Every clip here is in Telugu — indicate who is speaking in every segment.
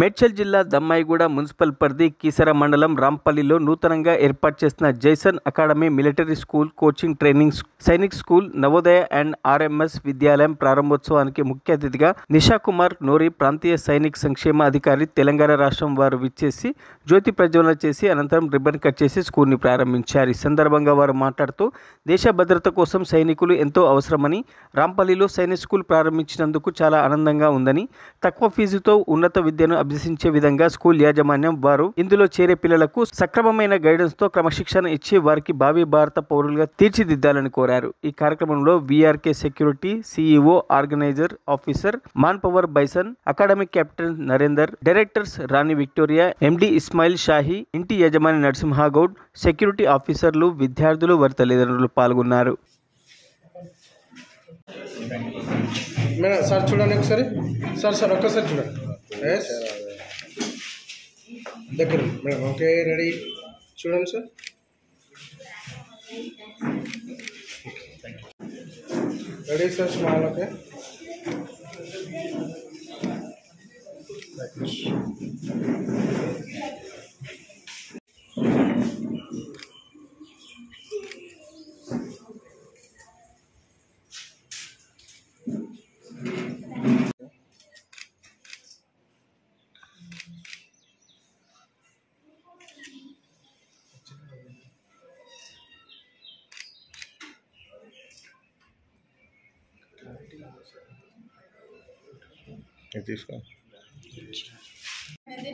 Speaker 1: మేడ్చల్ జిల్లా దమ్మాయిగూడ మున్సిపల్ పరిధి కీసర మండలం రాంపల్లిలో నూతనంగా ఏర్పాటు చేసిన Jason academy military school coaching training Sainik school Navodaya and RMS విద్యాలయం ప్రారంభోత్సవానికి ముఖ్య అతిథిగా నిషా కుమార్ నోరి ప్రాంతీయ సైనిక సంక్షేమ అధికారి తెలంగాణ రాష్ట్రం వారు విచ్చేసి జ్యోతి ప్రజ్వలన చేసి అనంతరం రిబ్బన్ కట్ చేసి స్కూల్ని ప్రారంభించారు। ఈ సందర్భంగా వారు మాట్లాడుతూ దేశ భద్రత కోసం సైనికులు ఎంతో అవసరమని, రాంపల్లిలో సైనిక్ స్కూల్ ప్రారంభించినందుకు చాలా ఆనందంగా ఉందని, తక్కువ ఫీజుతో ఉన్నత విద్యను అభ్యసించే విధంగా స్కూల్ యాజమాన్యం వారు ఇందులో చేరే పిల్లలకు సక్రమమైన గైడెన్స్ తో క్రమశిక్షణ ఇచ్చి వారికి భావి భారత పౌరులుగా తీర్చిదిద్దాలని కోరారు। ఈ కార్యక్రమంలో VRK security CEO organiser officer manpower Bison, academic captain Narender, directors Rani Victoria, MD Ismail Shahi, ఇంటి యజమాని నరసింహగౌడ్, సెక్యూరిటీ ఆఫీసర్లు, విద్యార్థులు వారి తల్లిదండ్రులు పాల్గొన్నారు।
Speaker 2: సార్ చూడండి ఒకసారి, సార్ ఒక్కసారి చూడండి దగ్గర మేడం। ఓకే రెడీ, చూడండి sir. Ready sir, smile okay.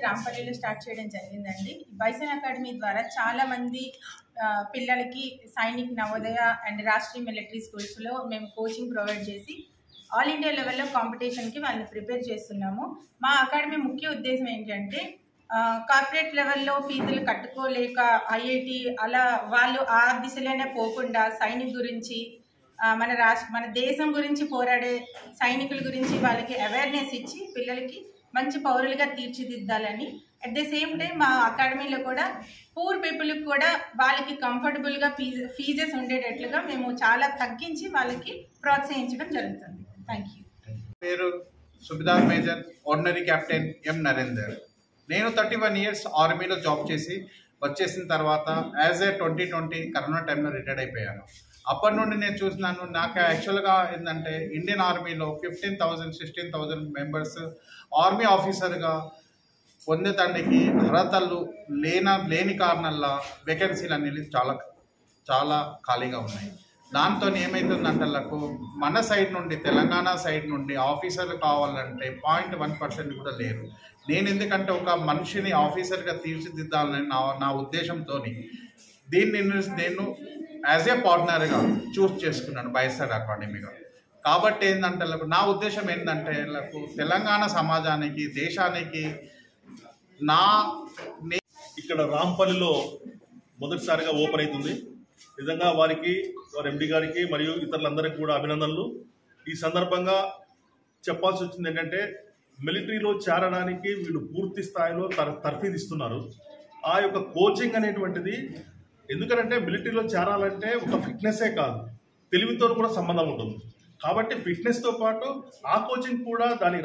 Speaker 3: రాంపల్లిలో స్టార్ట్ చేయడం జరిగిందండి। బైసన్ అకాడమీ ద్వారా చాలా మంది పిల్లలకి సైనిక్, నవోదయ అండ్ రాష్ట్రీయ మిలిటరీ స్కూల్స్లో మేము కోచింగ్ ప్రొవైడ్ చేసి ఆల్ ఇండియా లెవెల్లో కాంపిటీషన్కి వాళ్ళని ప్రిపేర్ చేస్తున్నాము। మా అకాడమీ ముఖ్య ఉద్దేశం ఏంటంటే కార్పొరేట్ లెవెల్లో ఫీజులు కట్టుకోలేక ఐఐటి అలా వాళ్ళు ఆ దిశలోనే పోకుండా సైనిక్ గురించి, మన దేశం గురించి పోరాడే సైనికుల గురించి వాళ్ళకి అవేర్నెస్ ఇచ్చి పిల్లలకి మంచి పౌరులుగా తీర్చిదిద్దాలని, అట్ ద సేమ్ టైం మా అకాడమీలో కూడా పూర్ పీపుల్కి కూడా వాళ్ళకి కంఫర్టబుల్గా ఫీజెస్ ఉండేటట్లుగా మేము చాలా తగ్గించి వాళ్ళకి ప్రోత్సహించడం జరుగుతుంది। Thank you.
Speaker 4: పేరు సుబేదార్ మేజర్ ఆర్డినరీ కెప్టెన్ ఎం నరేందర్। నేను 31 ఇయర్స్ ఆర్మీలో జాబ్ చేసి వచ్చేసిన తర్వాత యాజ్ ఏ 2020 కరోనా టైంలో రిటైర్డ్ అయిపోయాను। అప్పటి నుండి నేను చూసినాను, నాకు యాక్చువల్గా ఏంటంటే ఇండియన్ ఆర్మీలో 15,000 16,000 మెంబర్స్ ఆర్మీ ఆఫీసర్గా పొందేదానికి అర్హతలు లేని కారణాల వేకెన్సీలు అనేది చాలా ఖాళీగా ఉన్నాయి। దాంతో ఏమవుతుందంటే మన సైడ్ నుండి, తెలంగాణ సైడ్ నుండి ఆఫీసర్లు కావాలంటే 0.1% కూడా లేరు। నేను ఎందుకంటే ఒక మనిషిని ఆఫీసర్గా తీర్చిదిద్దాలని నా ఉద్దేశంతో దీన్ని నేను యాజ్ ఏ పార్ట్నర్గా చూస్ చేసుకున్నాను బైసన్ అకాడమీగా। కాబట్టి ఏంటంటే నా ఉద్దేశం ఏంటంటే తెలంగాణ సమాజానికి, దేశానికి
Speaker 5: ఇక్కడ రాంపల్లిలో మొదటిసారిగా ఓపెన్ అవుతుంది। నిజంగా వారికి, వారి ఎండి గారికి మరియు ఇతరులందరికీ కూడా అభినందనలు। ఈ సందర్భంగా చెప్పాల్సి వచ్చింది ఏంటంటే మిలిటరీలో చేరడానికి వీళ్ళు పూర్తి స్థాయిలో తర్ఫీదిస్తున్నారు। ఆ యొక్క కోచింగ్ అనేటువంటిది ఎందుకంటే మిలిటరీలో చేరాలంటే ఒక ఫిట్నెస్సే కాదు, తెలివితో కూడా సంబంధం ఉంటుంది। కాబట్టి ఫిట్నెస్తో పాటు ఆ కోచింగ్ కూడా దానికి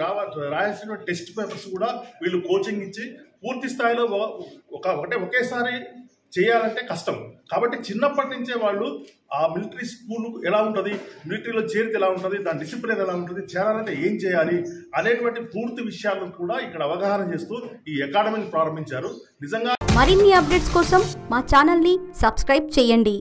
Speaker 5: రాయాల్సిన టెస్ట్ పేపర్స్ కూడా వీళ్ళు కోచింగ్ ఇచ్చి పూర్తి స్థాయిలో ఒకేసారి చేయాలంటే కష్టం। కాబట్టి చిన్నప్పటి నుంచే వాళ్ళు ఆ మిలిటరీ స్కూల్ ఎలా ఉంటుంది, మిలిటరీలో చేరితే ఎలా ఉంటుంది, దాని డిసిప్లిన్ ఎలా ఉంటుంది, చేరాలంటే ఏం చేయాలి అనేటువంటి పూర్తి విషయాలను కూడా ఇక్కడ అవగాహన చేస్తూ ఈ అకాడమీని ప్రారంభించారు। నిజంగా
Speaker 6: మరిన్ని అప్డేట్స్ కోసం మా ఛానల్ని సబ్స్క్రైబ్ చేయండి।